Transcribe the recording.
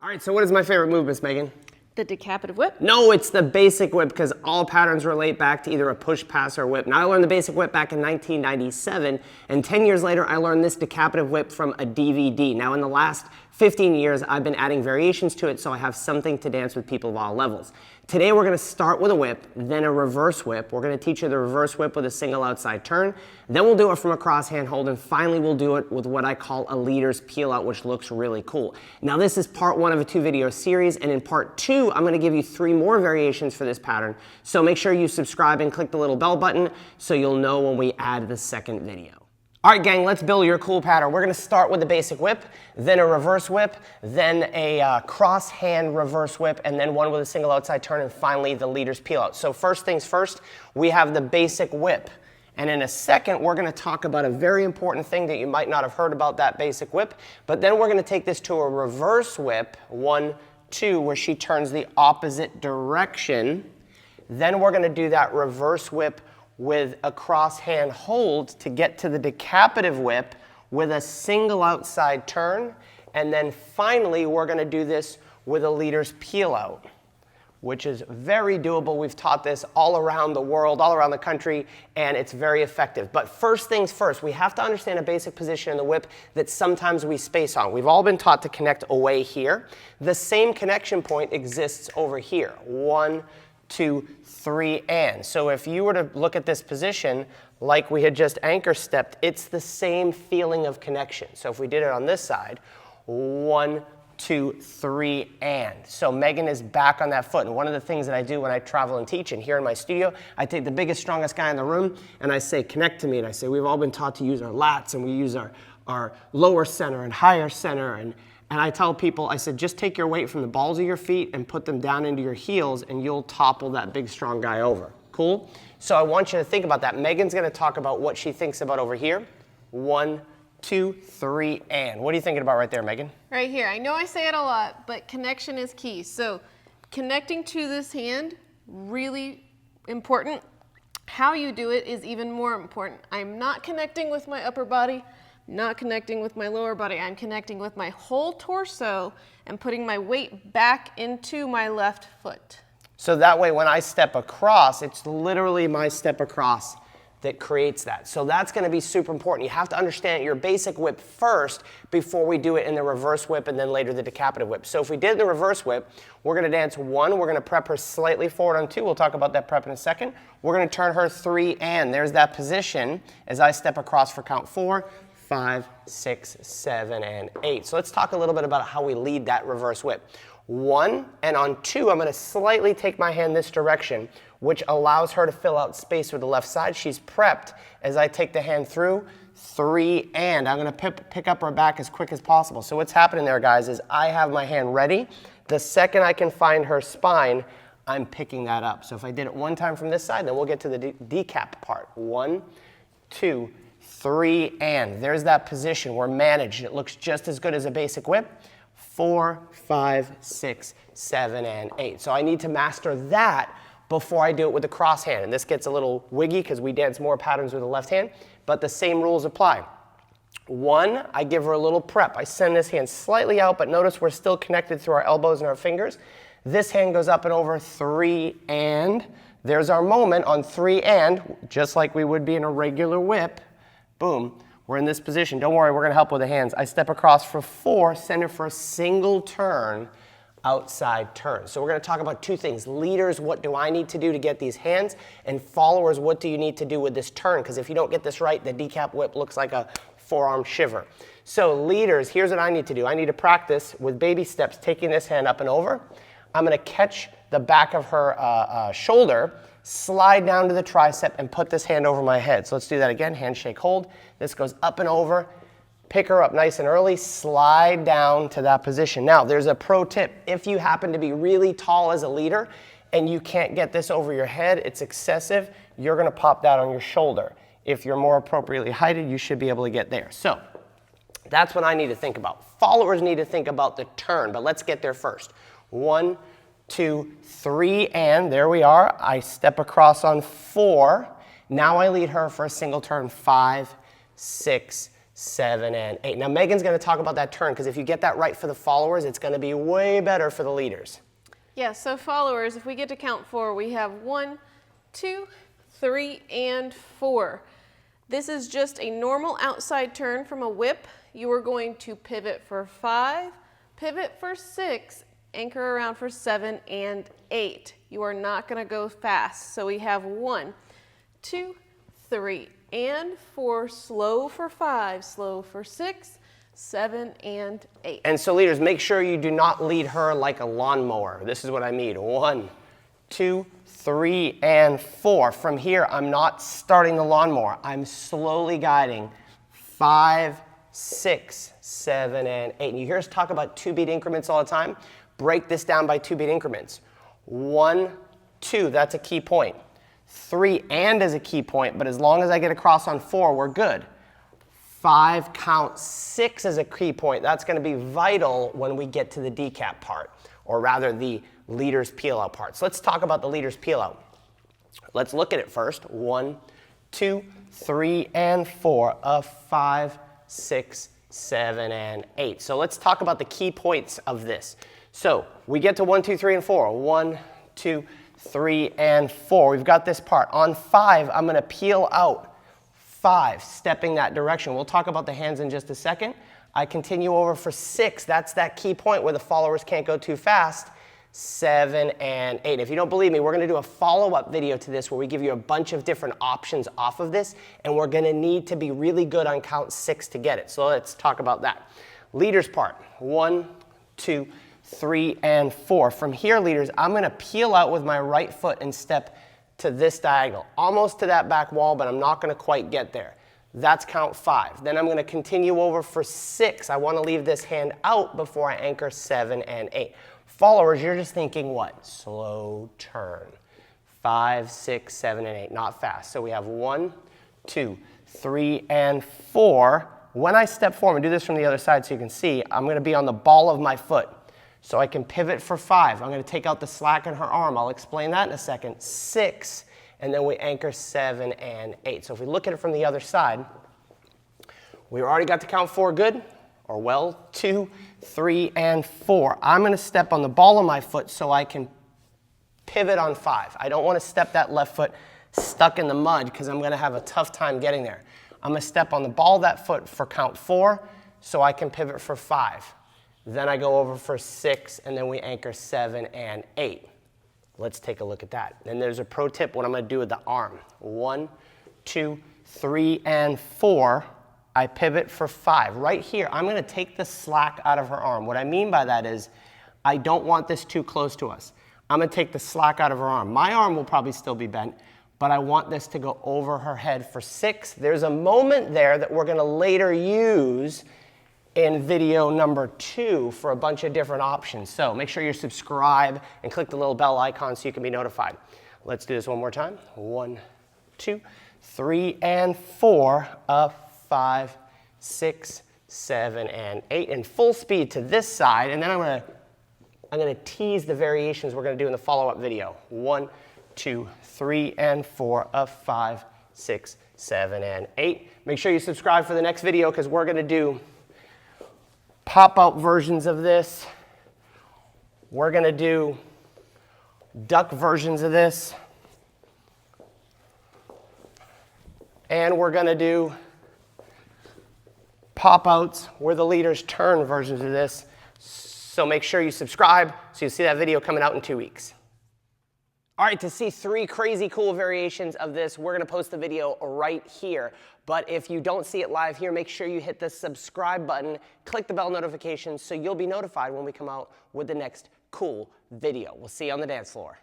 All right, so what is my favorite move, Miss Megan? The decapative whip? No, it's the basic whip because all patterns relate back to either a push, pass, or whip. Now, I learned the basic whip back in 1997, and 10 years later, I learned this decapative whip from a DVD. Now, in the last 15 years, I've been adding variations to it, so I have something to dance with people of all levels. Today, we're going to start with a whip, then a reverse whip. We're going to teach you the reverse whip with a single outside turn. Then we'll do it from a cross hand hold, and finally, we'll do it with what I call a leader's peel out, which looks really cool. Now, this is part one of a 2-video series, and in part 2, I'm going to give you 3 more variations for this pattern. So make sure you subscribe and click the little bell button so you'll know when we add the second video. All right, gang, let's build your cool pattern. We're going to start with the basic whip, then a reverse whip, then a cross hand reverse whip, and then one with a single outside turn, and finally the leader's peel out. So first things first, we have the basic whip. And in a second, we're going to talk about a very important thing that you might not have heard about that basic whip, but then we're going to take this to a reverse whip, 1, 2, where she turns the opposite direction. Then we're going to do that reverse whip with a cross hand hold to get to the decapative whip with a single outside turn. And then finally, we're going to do this with a leader's peel out, which is very doable. We've taught this all around the world, all around the country, and it's very effective. But first things first, we have to understand a basic position in the whip that sometimes we space on. We've all been taught to connect away here. The same connection point exists over here. 1, 2, 3, and. So if you were to look at this position like we had just anchor stepped, it's the same feeling of connection. So if we did it on this side, 1, 2, 3, and. So Megan is back on that foot. And one of the things that I do when I travel and teach, and here in my studio, I take the biggest, strongest guy in the room, and I say, connect to me. And I say, we've all been taught to use our lats, and we use our lower center and higher center. And I tell people, I said, just take your weight from the balls of your feet and put them down into your heels, and you'll topple that big, strong guy over. Cool? So I want you to think about that. Megan's going to talk about what she thinks about over here. 1, 2, 3, and. What are you thinking about right there, Megan? Right here. I know I say it a lot, but connection is key. So connecting to this hand, really important. How you do it is even more important. I'm not connecting with my upper body, not connecting with my lower body. I'm connecting with my whole torso and putting my weight back into my left foot. So that way when I step across, it's literally my step across that creates that. So that's going to be super important. You have to understand your basic whip first before we do it in the reverse whip and then later the decapative whip. So if we did the reverse whip, we're going to dance 1. We're going to prep her slightly forward on 2. We'll talk about that prep in a second. We're going to turn her 3, and. There's that position as I step across for count 4, 5, 6, 7, and 8. So let's talk a little bit about how we lead that reverse whip. 1, and on 2, I'm going to slightly take my hand this direction, which allows her to fill out space with the left side. She's prepped as I take the hand through. 3, and. I'm going to pick up her back as quick as possible. So what's happening there, guys, is I have my hand ready. The second I can find her spine, I'm picking that up. So if I did it 1 time from this side, then we'll get to the decap part. 1, 2, 3, and. There's that position. We're managed. It looks just as good as a basic whip. 4, 5, 6, 7, and 8. So I need to master that before I do it with the cross hand. And this gets a little wiggy because we dance more patterns with the left hand, but the same rules apply. 1, I give her a little prep. I send this hand slightly out, but notice we're still connected through our elbows and our fingers. This hand goes up and over. 3, and. There's our moment on 3, and, just like we would be in a regular whip. Boom. We're in this position. Don't worry, we're going to help with the hands. I step across for 4, send her for a single turn, outside turn. So we're going to talk about 2 things. Leaders, what do I need to do to get these hands? And followers, what do you need to do with this turn? Because if you don't get this right, the decap whip looks like a forearm shiver. So leaders, here's what I need to do. I need to practice with baby steps, taking this hand up and over. I'm going to catch the back of her shoulder, slide down to the tricep, and put this hand over my head. So let's do that again. Handshake, hold. This goes up and over. Pick her up nice and early. Slide down to that position. Now, there's a pro tip. If you happen to be really tall as a leader and you can't get this over your head, it's excessive, you're going to pop that on your shoulder. If you're more appropriately heighted, you should be able to get there. So that's what I need to think about. Followers need to think about the turn, but let's get there first. 1, 2, 3, and there we are. I step across on 4. Now I lead her for a single turn. 5, 6, 7, and 8. Now Megan's going to talk about that turn, because if you get that right for the followers, it's going to be way better for the leaders. Yeah, so followers, if we get to count 4, we have 1, 2, 3, and 4. This is just a normal outside turn from a whip. You are going to pivot for 5, pivot for 6, anchor around for 7 and 8. You are not going to go fast. So we have 1, 2, 3, and 4, slow for 5, slow for 6, 7, and 8. And so leaders, make sure you do not lead her like a lawnmower. This is what I mean. 1, 2, 3, and 4. From here, I'm not starting the lawnmower. I'm slowly guiding 5, 6, 7, and 8. And you hear us talk about 2-beat increments all the time. Break this down by 2-beat increments. 1, 2, that's a key point. 3 and is a key point, but as long as I get across on 4, we're good. 5, count 6 as a key point. That's going to be vital when we get to the decap part, or rather the leader's peel out part. So let's talk about the leader's peel out. Let's look at it first. 1, 2, 3, and 4 of 5, 6, 7, and 8. So let's talk about the key points of this. So we get to 1, 2, 3, and 4. 1, 2, 3, and 4. We've got this part. On 5, I'm going to peel out 5, stepping that direction. We'll talk about the hands in just a second. I continue over for 6. That's that key point where the followers can't go too fast. 7, and 8. If you don't believe me, we're going to do a follow-up video to this where we give you a bunch of different options off of this, and we're going to need to be really good on count 6 to get it. So let's talk about that. Leaders part. 1, 2, 3, and 4. From here, leaders, I'm going to peel out with my right foot and step to this diagonal, almost to that back wall, but I'm not going to quite get there. That's count 5. Then I'm going to continue over for 6. I want to leave this hand out before I anchor 7 and 8. Followers, you're just thinking what? Slow turn. 5, 6, 7, and 8, not fast. So we have 1, 2, 3, and 4. When I step forward, and do this from the other side so you can see, I'm going to be on the ball of my foot. So I can pivot for 5. I'm going to take out the slack in her arm. I'll explain that in a second. 6, and then we anchor 7 and 8. So if we look at it from the other side, we already got to count 4 good, or well, 2, 3, and 4. I'm going to step on the ball of my foot so I can pivot on 5. I don't want to step that left foot stuck in the mud because I'm going to have a tough time getting there. I'm going to step on the ball of that foot for count 4 so I can pivot for 5. Then I go over for 6, and then we anchor 7 and 8. Let's take a look at that. Then there's a pro tip, what I'm going to do with the arm. 1, 2, 3, and 4. I pivot for 5. Right here, I'm going to take the slack out of her arm. What I mean by that is I don't want this too close to us. I'm going to take the slack out of her arm. My arm will probably still be bent, but I want this to go over her head for 6. There's a moment there that we're going to later use in video number 2 for a bunch of different options. So make sure you subscribe and click the little bell icon so you can be notified. Let's do this one more time. 1, 2, 3, and 4 of 5, 6, 7, and 8. And full speed to this side, and then I'm going to tease the variations we're going to do in the follow-up video. 1, 2, 3, and 4 of 5, 6, 7, and 8. Make sure you subscribe for the next video because we're going to do pop-out versions of this. We're going to do duck versions of this. And we're going to do pop-outs where the leaders turn versions of this. So make sure you subscribe so you'll see that video coming out in 2 weeks. All right, to see 3 crazy cool variations of this, we're going to post the video right here. But if you don't see it live here, make sure you hit the subscribe button, click the bell notification so you'll be notified when we come out with the next cool video. We'll see you on the dance floor.